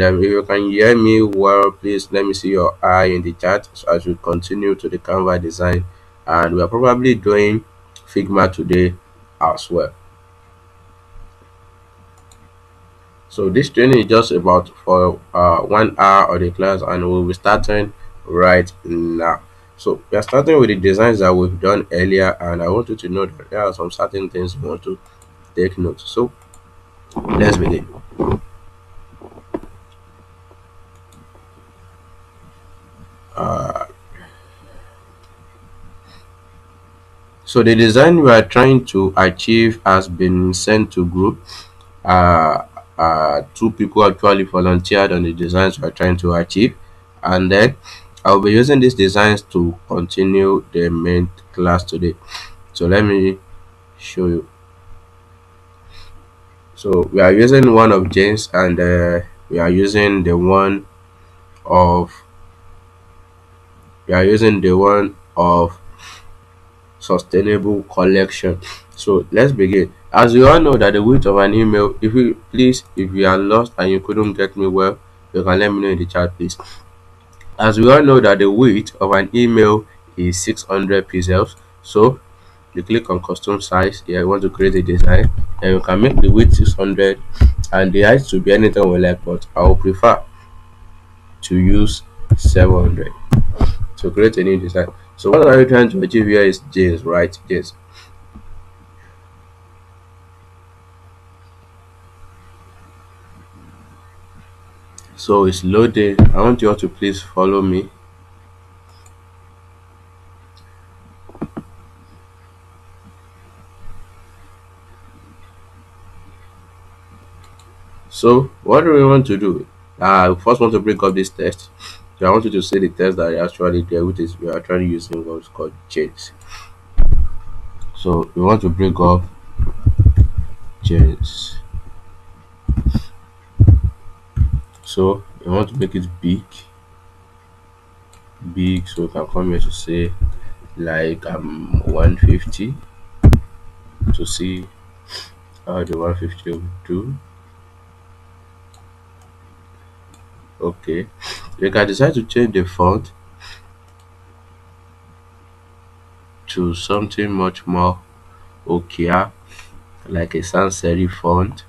If you can hear me well, please let me see your eye in the chat so as we continue to the Canva design. And we are probably doing Figma today as well. So this training is just about for 1 hour of the class, and we'll be starting right now. So we are starting with the designs that we've done earlier, and I want you to know that there are some certain things you want to take note. So let's begin. Uh, so the design we are trying to achieve has been sent to group. uh, 2 people actually volunteered on the designs we're trying to achieve, and then I'll be using these designs to continue the main class today. So let me show you. So we are using one of James, and we are using the one of we are using the one of sustainable collection. So let's begin. As you all know that the width of an email, if you are lost and you couldn't get me well, you can let me know in the chat, please. As we all know that the width of an email is 600 pixels. So you click on custom size. Here you want to create a design, and you can make the width 600 and the height to be anything we like, but I will prefer to use 700 to create a new design. So what are you trying to achieve here is James, right? James. So it's loading. I want you all to please follow me. So what do we want to do? First want to bring up this test. So I want you to see the test that I actually there, which is we are actually using what's called chains. So we want to bring up chains. So we want to make it big. So we can come here to say like 150 to see how the 150 will do. Okay, you can decide to change the font to something much more okay, like a sans serif font,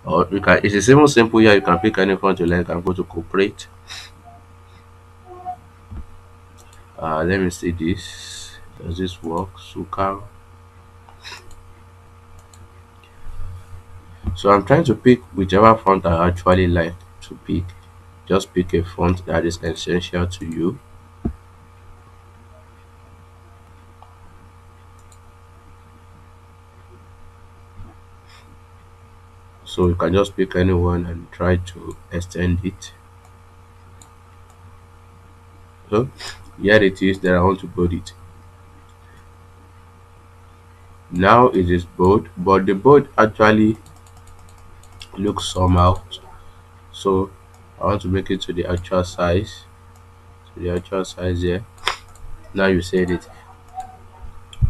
or you can, it's even simple here. You can pick any font you like and go to corporate. Let me see this. Does this work? Suka. So I'm trying to pick whichever font I actually like to pick. Just pick a font that is essential to you. So you can just pick anyone and try to extend it. So here it is. Then I want to bold it. Now it is bold, but the bold actually looks somehow. So I want to make it to the actual size. To the actual size here. Now you said it.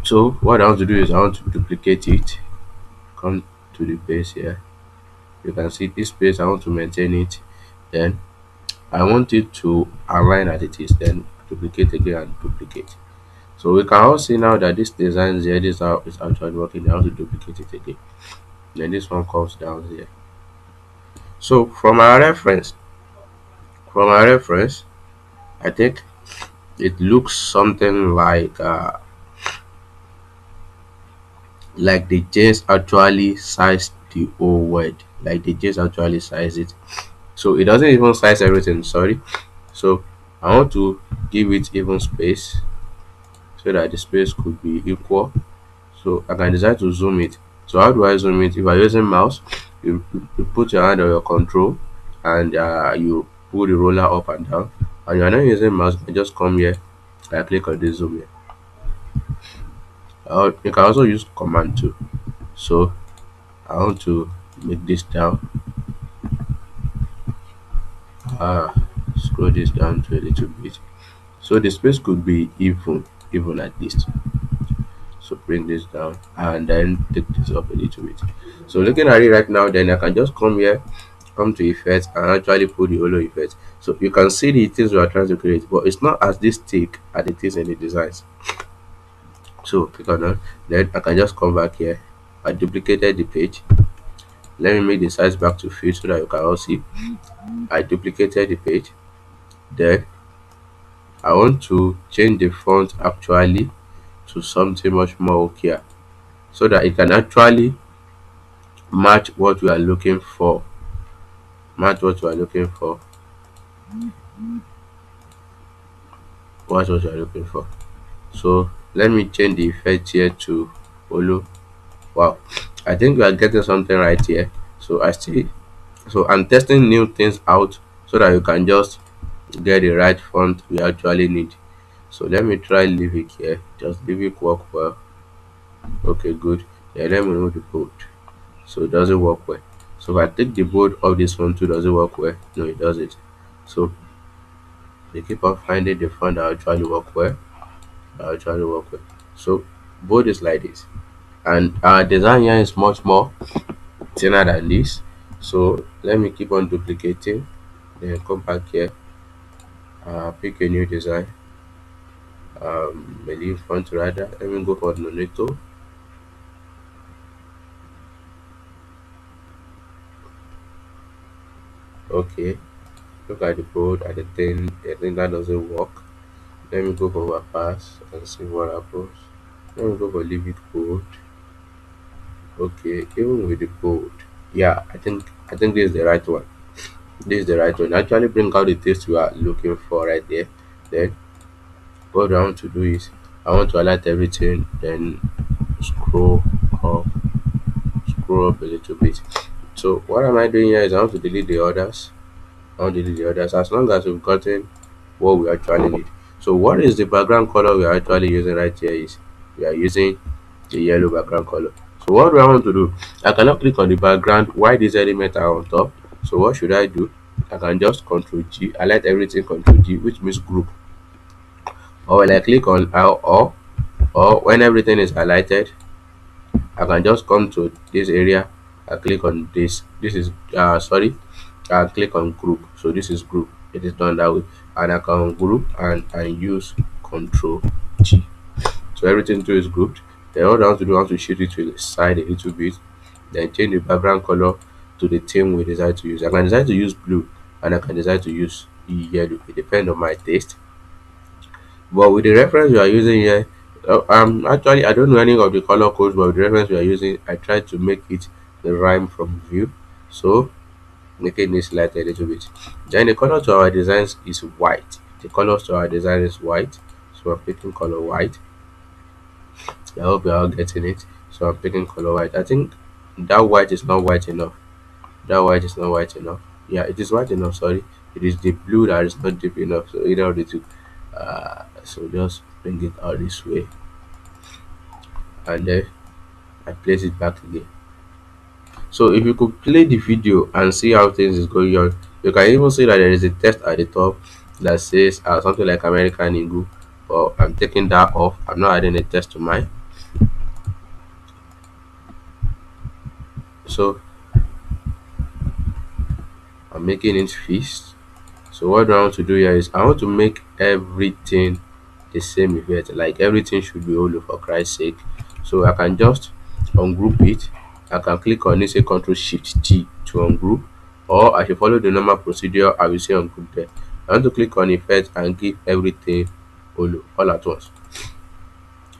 So what I want to do is I want to duplicate it. Come to the base here. You can see this space. I want to maintain it. Then I want it to align as it is. Then duplicate again and duplicate. So we can all see now that this design here, this is how it's actually working. I want to duplicate it again. Then this one comes down here. So from our reference, I think it looks something like the James actually sized the whole word, like the James actually sized it. So it doesn't even size everything, sorry. So I want to give it even space so that the space could be equal. So I can decide to zoom it. So how do I zoom it? If I'm using mouse, you put your hand on your control, and you pull the roller up and down. And you're not using mouse, you can just come here and click on this zoom here. You can also use command too. So I want to make this down. Scroll this down to a little bit. So the space could be even at least. So bring this down and then take this up a little bit. So looking at it right now, then I can just come here come to effect and actually put the holo effect. So you can see the things we are trying to create, but it's not as this thick as it is in the designs. So click on that. Then I can just come back here. I duplicated the page. Let me make the size back to fit so that you can all see. I duplicated the page. Then I want to change the font actually to something much more okay, so that it can actually match what we are looking for. Match what we are looking for. Match what we are looking for. So let me change the effect here to holo. Wow, I think we are getting something right here. So I'm testing new things out so that you can just get the right font we actually need. So let me try leave it here. Just leave it work well. Okay, good. Yeah, let me remove the bold. So it doesn't work well. So if I take the bold of this one too, does it work well? No, it doesn't. So they keep on finding the font that actually work well. That actually work well. So bold is like this. And our design here is much more thinner than this. So let me keep on duplicating. Then come back here. Pick a new design. Maybe font rather. Let me go for Noneto. Okay, look at the board at the thing. I think that doesn't work. Let me go for overpass and see what happens. Let me go for leave it bold. Okay, even with the bold, yeah, I think this is the right one. This is the right one. Actually bring out the text we are looking for right there. Then what I want to do is I want to highlight everything, then scroll up, scroll up a little bit. So what am I doing here is I want to delete the others. I want to delete the others as long as we've gotten what we actually need. So what is the background color we are actually using right here is we are using the yellow background color. So what do I want to do? I cannot click on the background while these elements are on top. So what should I do? I can just Ctrl G, highlight everything Ctrl G, which means group. Or when I click on or when everything is highlighted, I can just come to this area. I click on this. This is sorry. I click on group. So this is group. It is done that way, and I can group and use Control G. So everything too is grouped. Then what I want to do, I want to shift it to the side a little bit. Then change the background color to the theme we decide to use. I can decide to use blue, and I can decide to use yellow. It depends on my taste. But with the reference we are using here, actually I don't know any of the color codes, but with the reference we are using, I try to make it the rhyme from view. So making this light a little bit. Then the color to our designs is white. The colors to our design is white. So I'm picking color white. I hope you're all getting it. So I'm picking color white. I think that white is not white enough. That white is not white enough. Yeah, it is white enough, sorry. It is the blue that is not deep enough. So either of the two. So just bring it out this way, and then I place it back again. So if you could play the video and see how things is going on, you can even see that there is a text at the top that says something like American Eagle, but I'm taking that off. I'm not adding a text to mine. So I'm making it fist. So what I want to do here is I want to make everything the same effect, like everything should be holo for Christ's sake. So I can just ungroup it. I can click on it, say Ctrl Shift T to ungroup, or I should follow the normal procedure. I will say ungroup there. I want to click on effect and give everything holo all at once.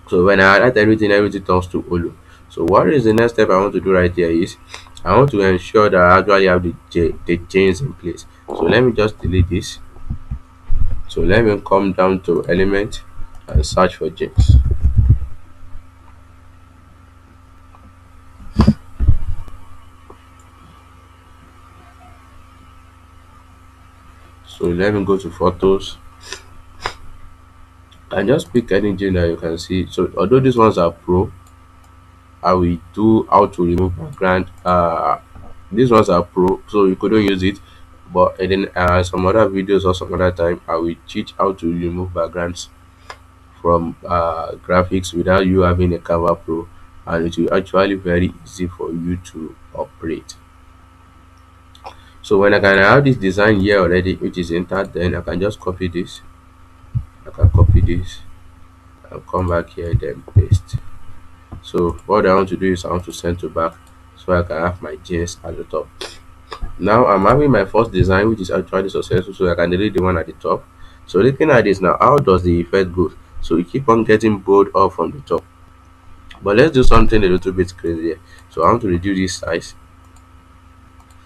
So when I highlight everything, everything turns to holo. So what is the next step I want to do right here is I want to ensure that I actually have the chains in place. So let me just delete this. So let me come down to element and search for chains. So let me go to photos and just pick any gene that you can see. So although these ones are pro, I will do how to remove background. These ones are pro, so you couldn't use it. But and then some other videos or some other time, I will teach how to remove backgrounds from graphics without you having a Canva Pro, and it will actually very easy for you to operate. So when I can have this design here already, which is entered, then I can just copy this. I can copy this and come back here, then paste. So what I want to do is I want to send to back so I can have my jeans at the top. Now I'm having my first design, which is actually successful, so I can delete the one at the top. So looking at this now, how does the effect go? So you keep on getting bold up from the top. But let's do something a little bit crazier. So I want to reduce this size,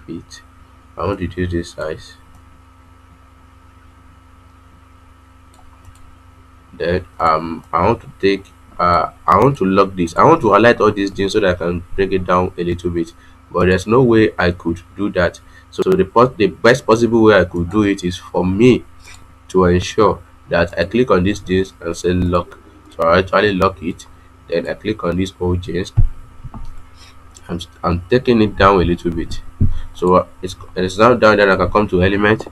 fit. I want to reduce this size. Then I want to take I want to lock this. I want to highlight all these things so that I can break it down a little bit. But there's no way I could do that. So the best possible way I could do it is for me to ensure that I click on these things and say lock. So I actually lock it. Then I click on these whole chains. I'm taking it down a little bit. So it's now down. Then I can come to element.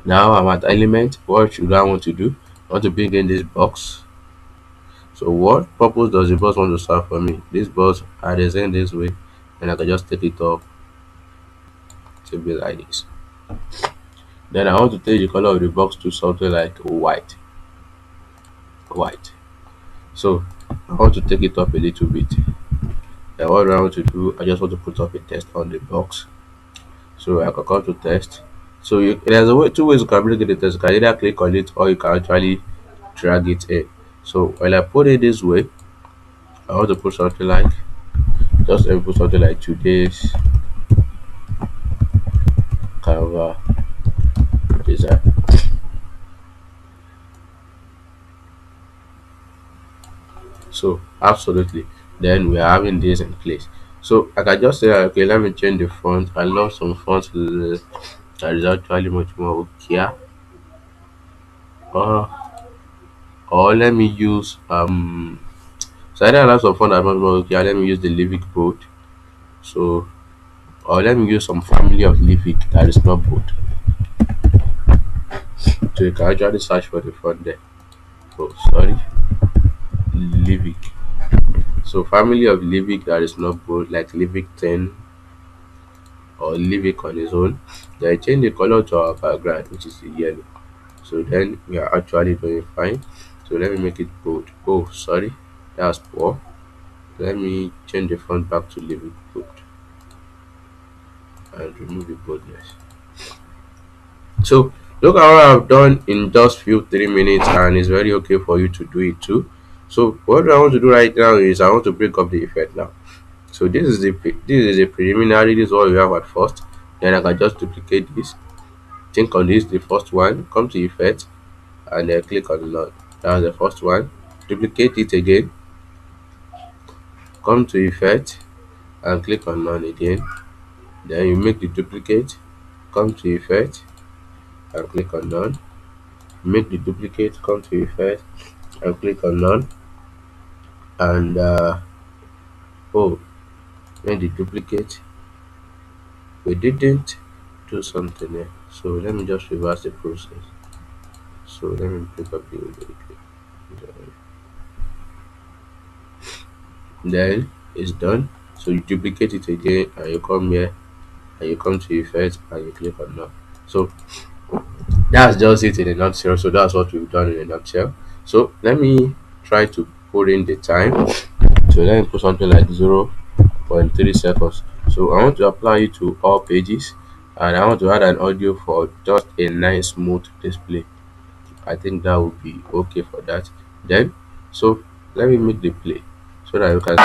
Now I'm at element. What should I want to do? I want to bring in this box. So what purpose does the box want to serve for me? This box I design this way, and I can just take it up to be like this. Then I want to take the color of the box to something like white. White. So I want to take it up a little bit. Then what I want to do, I just want to put up a text on the box. So I can come to text. So there's two ways you can bring in the text. You can either click on it or you can actually drag it in. So when I put it this way, I want to put something like just put something like today's Canva design. So absolutely, then we are having this in place. So I can just say okay, let me change the font. I love some fonts that is actually much more okay. Or let me use so I don't have some font that is much more okay. Let me use the Livic bold. So or let me use some family of Livic that is not bold. So you can actually search for the font there. Oh sorry, Livic. So family of Livic that is not bold, like Livic 10 or Livic on its own. Then change the color to our background, which is the yellow. So then we are actually doing fine. So let me make it bold. Oh sorry, that's poor. Let me change the font back to Livic bold and remove the boldness. So look at what I've done in just few 3 minutes, and it's very okay for you to do it too. So what I want to do right now is I want to break up the effect now. So this is a preliminary. This is what we have at first. Then I can just duplicate this. Think on this, the first one. Come to effect and then click on none. That's the first one. Duplicate it again. Come to effect and click on none again. Then you make the duplicate. Come to effect and click on none. Make the duplicate. Come to effect and click on none. And oh, make the duplicate. We didn't do something there. So let me just reverse the process. So let me pick up the then it's done. So you duplicate it again and you come here and you come to effect and you click on now. So that's just it in a nutshell. So that's what we've done in a nutshell. So let me try to put in the time. So let me put something like 0.3 seconds. So I want to apply it to all pages and I want to add an audio for just a nice smooth display. I think that would be okay for that. Then so let me make the play so that you can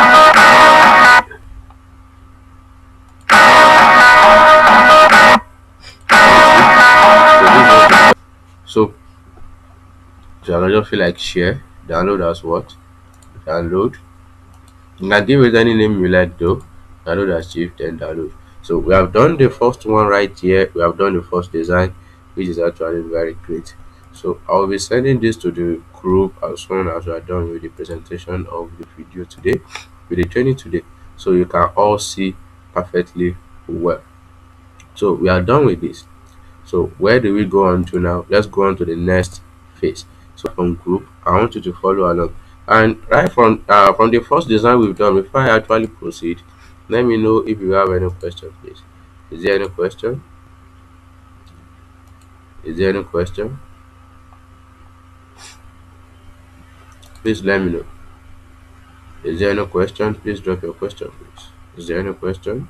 so so I just feel like share, download as what? Download. You can give it any name you like though. Download as chief, then download. So we have done the first one right here. We have done the first design, which is actually very great. So I will be sending this to the group as soon as we are done with the presentation of the video today, with the training today. So you can all see perfectly well. So we are done with this. So where do we go on to now? Let's go on to the next phase. So from group, I want you to follow along. And right from the first design we've done, before I actually proceed, let me know if you have any question, please. Is there any question? Is there any question? Please let me know. Is there any question? Please drop your question, please. Is there any question?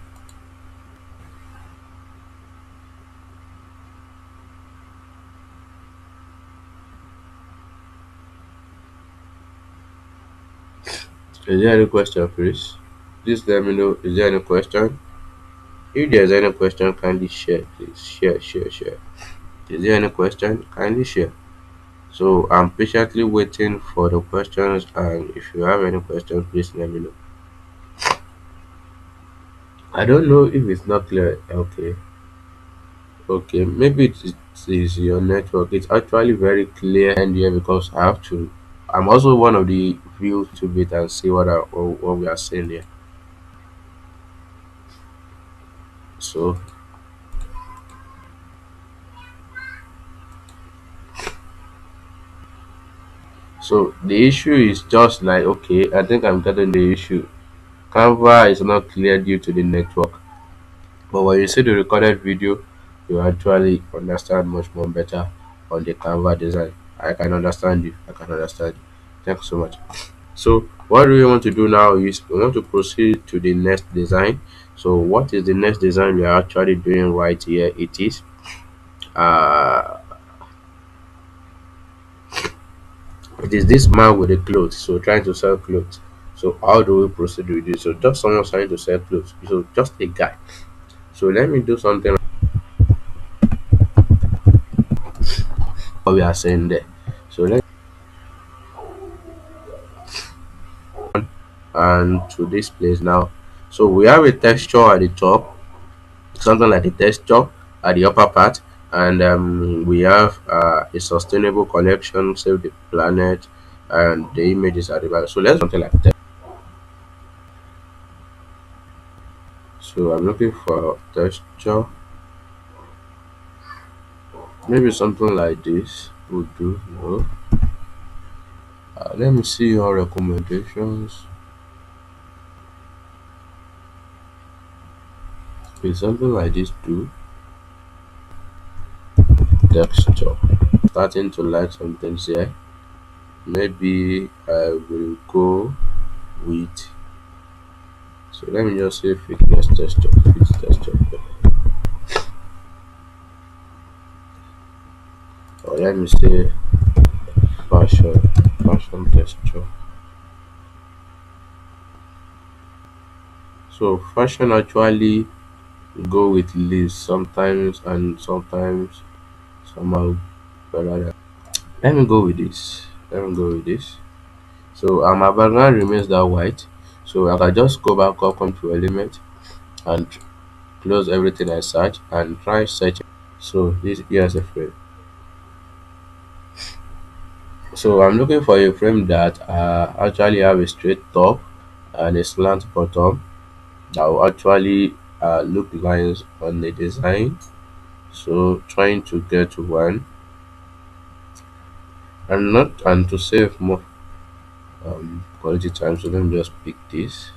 Is there any question, please? Please let me know. Is there any question? If there's any question, kindly share, please. Share, share, share. Is there any question? Kindly share. So I'm patiently waiting for the questions, and if you have any questions, please let me know. I don't know if it's not clear. Okay, okay. Maybe it is your network. It's actually very clear and here because I have to. I'm also one of the view to bit and see what we are saying here. So so the issue is just like okay. I think I'm getting the issue. Canva is not clear due to the network. But when you see the recorded video, you actually understand much more better on the Canva design. I can understand you. I can understand you. Thanks so much. So what do we want to do now is we want to proceed to the next design. So what is the next design we are actually doing right here? Uh it is this man with the clothes. So trying to sell clothes. So how do we proceed with this? So just someone trying to sell clothes. So just a guy. So let me do something like what we are saying there. So let's and to this place now. So we have a texture at the top, something like a texture at the upper part, and we have a sustainable collection, save the planet, and the images at the back. So let's do something like that. So I'm looking for texture, maybe something like this would do. No, let me see your recommendations. Will something like this do? Texture. Starting to like some things here. Maybe I will go with, so let me just say fitness texture, fit texture, or let me say fashion, fashion texture. So fashion actually go with leaves sometimes and sometimes somehow better than. Let me go with this. Let me go with this. So my background remains that white. So I can just go back up onto element and close everything I search and try searching. So this here's a frame. So I'm looking for a frame that actually have a straight top and a slant bottom that will actually look lines on the design. So trying to get one and not and to save more quality time. So let me just pick this.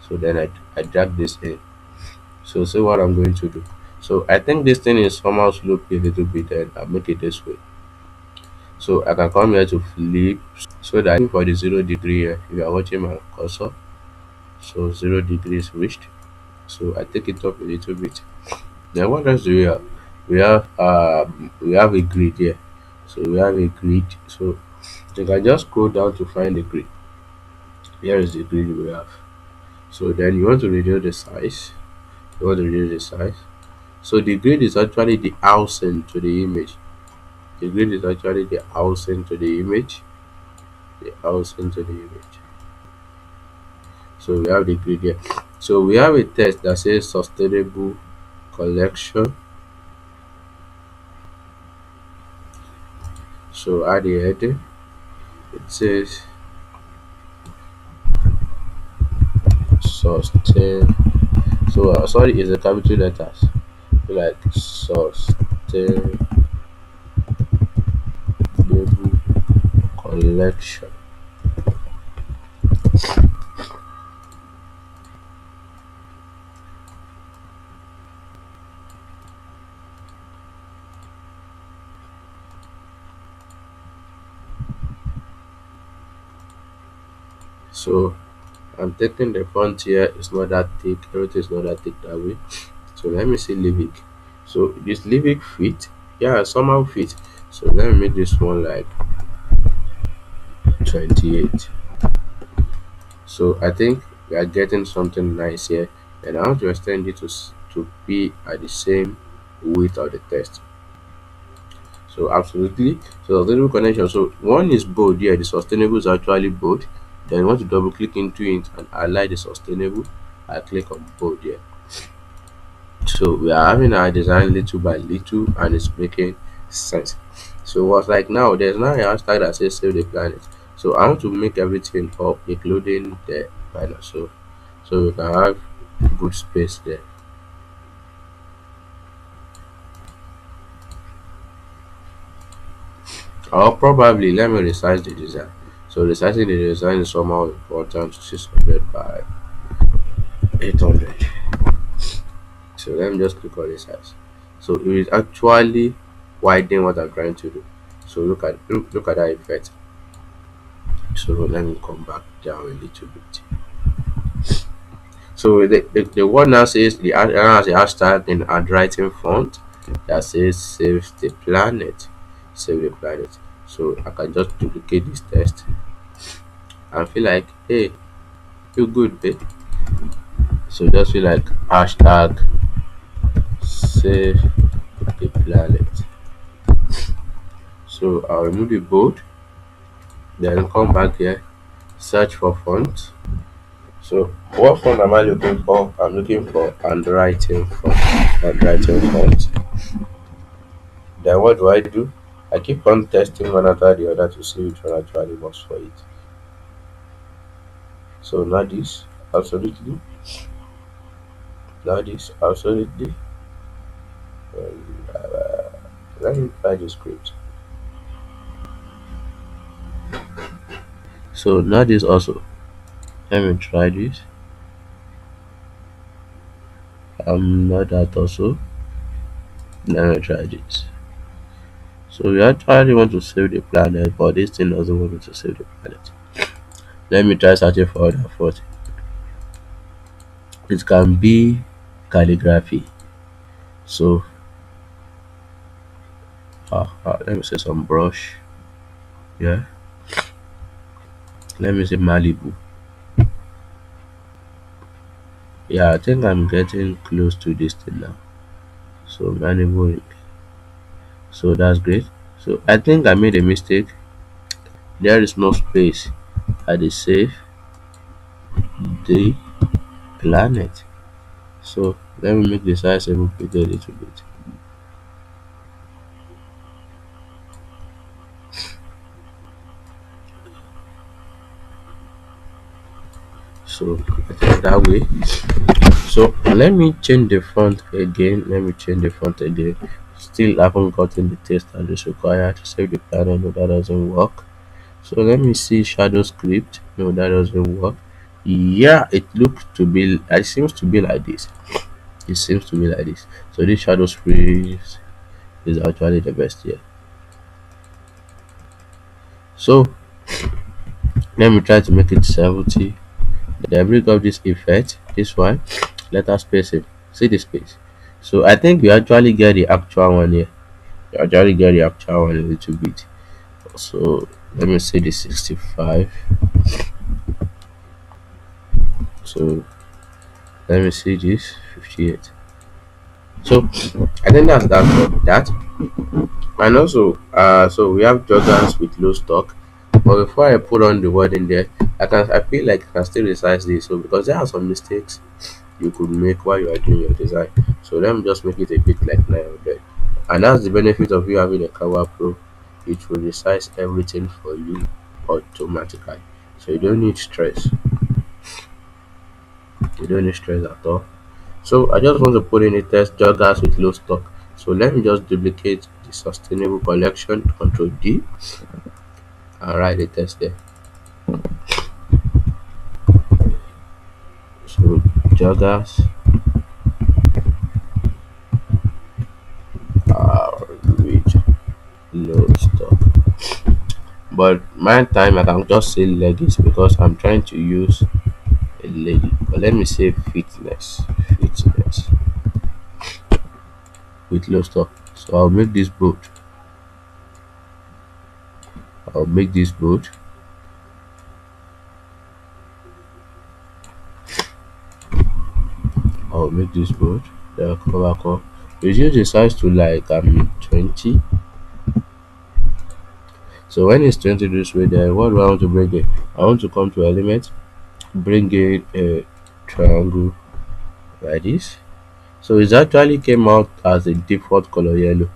So then I drag this in. So see what I'm going to do. So I think this thing is somehow slopey a little bit, and I'll make it this way. So I can come here to flip so that for the 0 degree here, if you are watching my cursor, so 0 degrees reached. So I take it up a little bit. Then what else do we have? We have a grid here. So we have a grid. So you can just scroll down to find the grid. Here is the grid we have. So then you want to reduce the size. You want to reduce the size. So the grid is actually the housing to the image. The grid is actually the housing to the image. The housing to the image. So we have the grid here. So we have a text that says sustainable collection. So at the heading, it says sustain. So sorry, is the capital letters like sustainable collection. So I'm taking the font here, it's not that thick, everything is not that thick that way. So let me see Livik. So this Livik fit, yeah, somehow fit. So let me make this one like 28. So I think we are getting something nice here, and I want to extend it to be at the same width of the text. So absolutely, so sustainable connection. So one is bold here, the sustainable is actually bold. Then I want to double click into it and highlight the sustainable. I click on bold here. So we are having our design little by little and it's making sense. So what's like now, there's now a hashtag that says save the planet. So I want to make everything up, including the banner. So we can have good space there. Or probably let me resize the design. So resizing the design is somehow important, 600 by 800. So let me just click on resize. So it is actually widening what I'm trying to do. So look at that effect. So let me come back down a little bit. So the word now says now has a hashtag in handwriting font that says save the planet. Save the planet. So I can just duplicate this text and feel like, hey, feel good, babe. So just feel like hashtag save the planet. So I'll remove the bold, then come back here, search for font. So what font am I looking for? I'm looking for handwriting font. Handwriting font. Then what do? I keep on testing one after the other to see which one actually works for it. So not this, absolutely. Not this, absolutely. Let me try the script. So not this also. Let me try this. Not that also. Let me try this. So we actually want to save the planet, but this thing doesn't want me to save the planet. Let me try searching for other font. It can be calligraphy. So let me say some brush. Yeah. Let me say Malibu. Yeah, I think I'm getting close to this thing now. So Malibu. So that's great. So I think I made a mistake. There is no space. I did save the planet. So let me make the size even bigger a little bit. So I think that way. So let me change the font again. Let me change the font again. Still haven't gotten the text that is required to save the planet. No, that doesn't work. So let me see shadow script. No, that doesn't work. Yeah, it looks to be. It seems to be like this. It seems to be like this. So this shadow script is actually the best here. So let me try to make it 70. Then bring up this effect. This one. Letter spacing. See the space. So I think we actually get the actual one here. We actually get the actual one a little bit. So let me say the 65. So let me see this 58. So I think that's that for that. And also so we have joggers with low stock. But before I put on the word in there, I feel like I can still resize this. So because there are some mistakes you could make while you are doing your design. So let me just make it a bit like 900. And that's the benefit of you having a Canva Pro. It will resize everything for you automatically. So you don't need stress. You don't need stress at all. So I just want to put in a test joggers with low stock. So let me just duplicate the sustainable collection, Control D, and write the test there. So joggers are with low stock. But my time I can just say leggings because I'm trying to use a lady. But let me say fitness with low stop. So I'll make this boat. I'll make this boat. Then I'll come back up. Reduce the size to like 20. So when it's 20 this way, then what do I want to bring it? I want to come to element, bring in a triangle like this. So it actually came out as a default color yellow.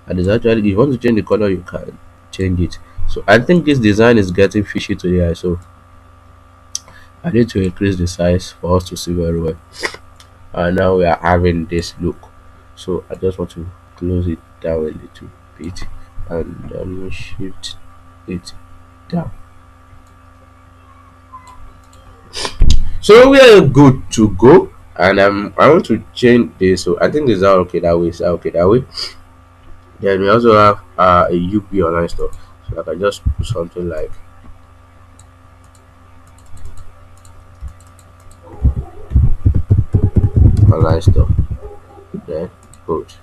And it's actually, if you want to change the color, you can change it. So I think this design is getting fishy to the eye. So I need to increase the size for us to see very well. And now we are having this look. So I just want to close it down a little bit and then shift it down. So we are good to go. And I want to change this. So I think this is okay that way. Is that okay that way? Then we also have a UP online store. So I can just put something like online store. Then boat.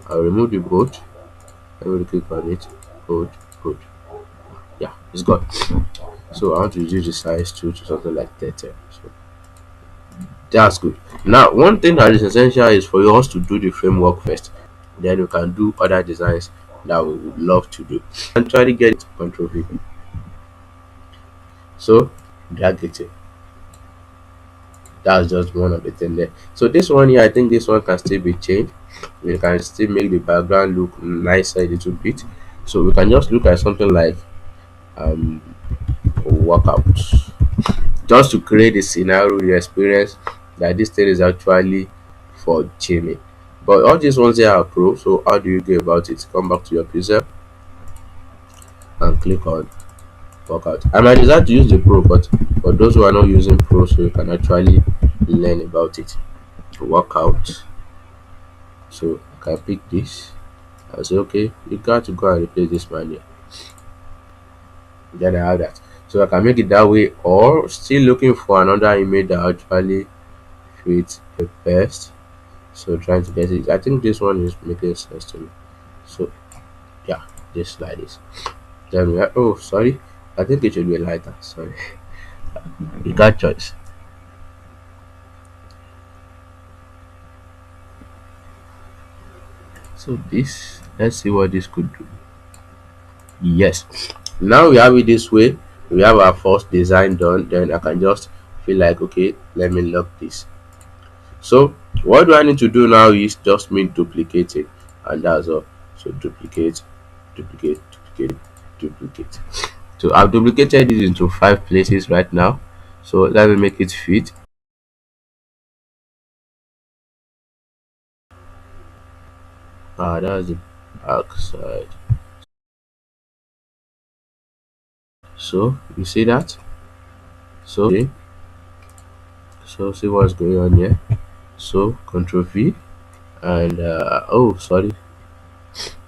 I'll remove the boat. Let me click on it. Boat. Yeah, it's gone. So I want to reduce the size to something like 30. So that's good. Now, one thing that is essential is for us to do the framework first. Then we can do other designs that we would love to do. And try to get it control V. So drag it in. That's just one of the things there. So this one here, I think this one can still be changed. We can still make the background look nicer a little bit. So we can just look at something like um workout, just to create a scenario, the experience that this thing is actually for gymming. But all these ones here are pro. So how do you go about it? Come back to your pixel and click on workout. I might decide to use the pro, but for those who are not using pro, so you can actually learn about it. Workout. So I can pick this. I say okay, you got to go and replace this man here. Then I have that. So I can make it that way, or still looking for another image that actually fits the best. So trying to get it. I think this one is making sense to me. So yeah, just like this. Then we have, oh sorry, I think it should be lighter. Sorry, you got choice. So this, let's see what this could do. Yes, now we have it this way. We have our first design done. Then I can just feel like okay, let me lock this. So what do I need to do now is just me duplicate it, and that's all. So duplicate. So I've duplicated it into 5 places right now. So let me make it fit. That's the back side. So you see that? So see what's going on here. So Control V, and oh sorry,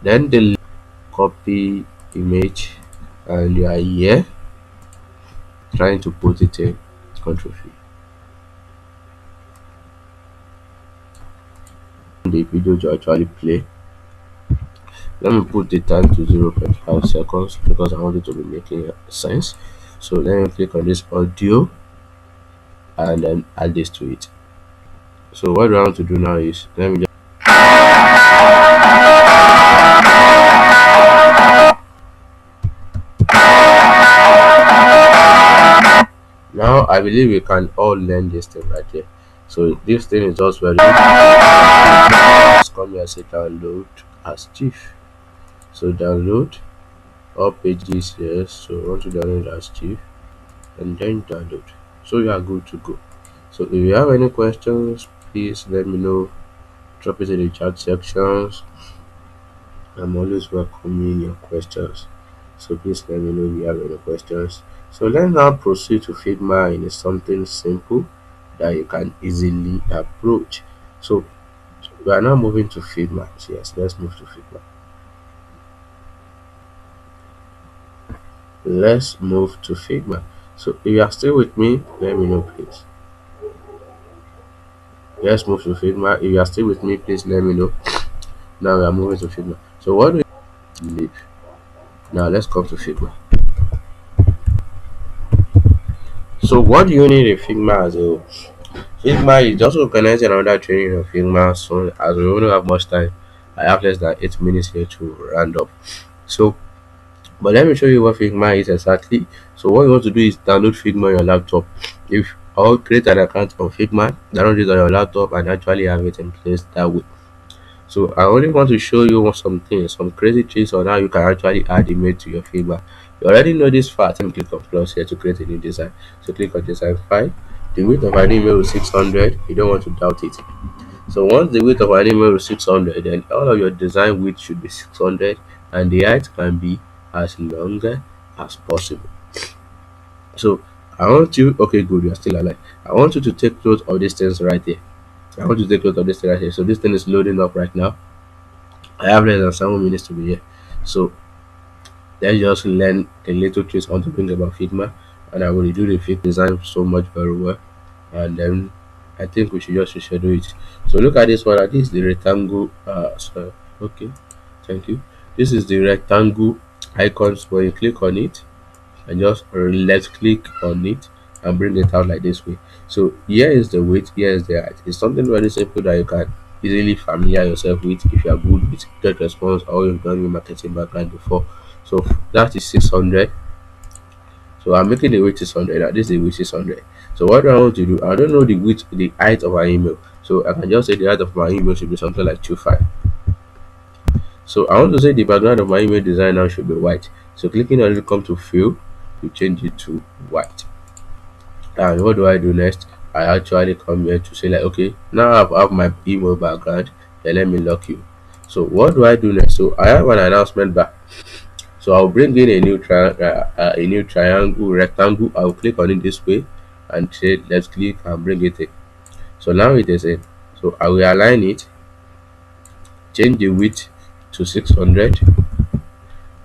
then the copy image, and you are here trying to put it in. Control V. The video to actually play. Let me put the time to 0.5 seconds because I want it to be making sense. So let me click on this audio and then add this to it. So what I want to do now is let me just, now I believe we can all learn this thing right here. So this thing is just very just come here and say download as chief. So download all pages here. So I want to download as chief and then download. So you are good to go. So if you have any questions, please let me know. Drop it in the chat sections. I'm always welcoming your questions. So please let me know if you have any questions. So let's now proceed to Figma in something simple that you can easily approach. So we are now moving to Figma. Yes, let's move to Figma. let's move to Figma. So if you are still with me, let me know please. Let's move to Figma. If you are still with me, please let me know. Now we are moving to Figma. So what do you leave? Now let's come to Figma. So what do you need in Figma as a whole? Figma is just organizing another training of Figma soon as we don't have much time. I have less than 8 minutes here to round up. So but let me show you what Figma is exactly. So what you want to do is download Figma on your laptop. If or create an account on Figma, download it on your laptop and actually have it in place that way. So I only want to show you something, some crazy tricks on how you can actually add image to your Figma. You already know this fact. Let me click on plus here to create a new design. So click on design file. The width of an email is 600. You don't want to doubt it. So once the width of an email is 600, then all of your design width should be 600 and the height can be as longer as possible. So I want you, okay, good, you are still alive. I want you to take note of these things right here. I want you to take note of this thing right here. So this thing is loading up right now. I have less than 7 minutes to be here. So let's just learn the little tricks I want to bring about Figma, and I will do the Figma design so much very well. And then I think we should just schedule it. So look at this one. This is the rectangle. Sorry. Okay, thank you. This is the rectangle icons. When you click on it, and just left click on it and bring it out like this way. So here is the width, here is the height. It's something very simple that you can easily familiar yourself with if you are good with direct response or you've done your marketing background before. So that is 600. So I'm making the width 600. This is the width 600. So what do I want to do? I don't know the width, the height of my email. So I can just say the height of my email should be something like 25. So I want to say the background of my email design now should be white. So clicking on it, come to fill, you change it to white. And what do I do next? I actually come here to say like, okay, now I have my email background, then let me lock you. So what do I do next? So I have an announcement bar. So I'll bring in a new triangle rectangle. I'll click on it this way and say let's click and bring it in. So now it is in. So I will align it, change the width to 600,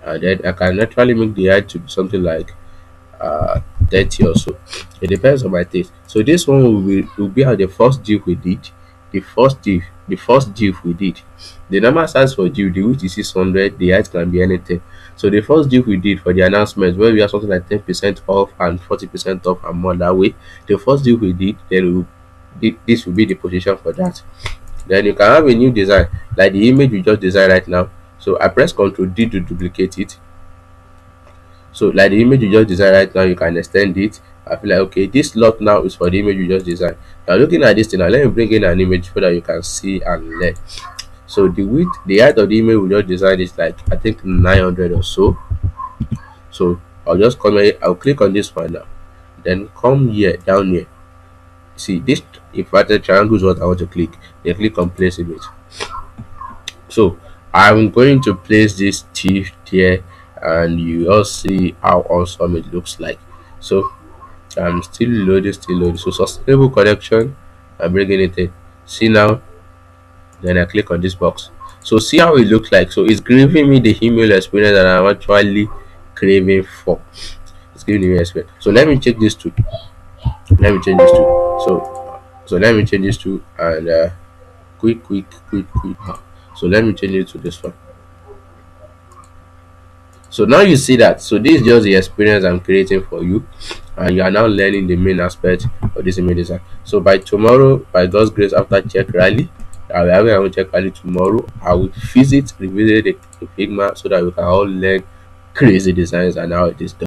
and then I can actually make the height to be something like 30 or so. It depends on my taste. So this one will be at the first div we did. The first div we did. The normal size for div, the width is 600, the height can be anything. So the first div we did for the announcement, where we have something like 10% off and 40% off and more that way. The first div we did, then this will be the position for that. Then you can have a new design like the image we just designed right now. So I press Ctrl D to duplicate it. So like the image you just designed right now, you can extend it. I feel like okay, this slot now is for the image you just designed. Now looking at this thing, now let me bring in an image so that you can see and learn. So the width, the height of the image we just designed is like I think 900 or so. So I'll just come here, I'll click on this one now. Then come here, down here. See this inverted triangle is what I want to click. Then click on place image. So I'm going to place this teeth here and you all see how awesome it looks like. So I'm still loading. So sustainable connection, I'm bringing it in. See now, then I click on this box. So see how it looks like. So it's giving me the email experience that I'm actually craving for. It's giving me experience. So let me check this too. Let me change this too. So let me change this too and quick. So let me change it to this one. So now you see that. So this is just the experience I'm creating for you, and you are now learning the main aspect of this image design. So by tomorrow, by God's grace, after check rally, I will have a check rally tomorrow. I will revisit the Figma so that we can all learn crazy designs and how it is done.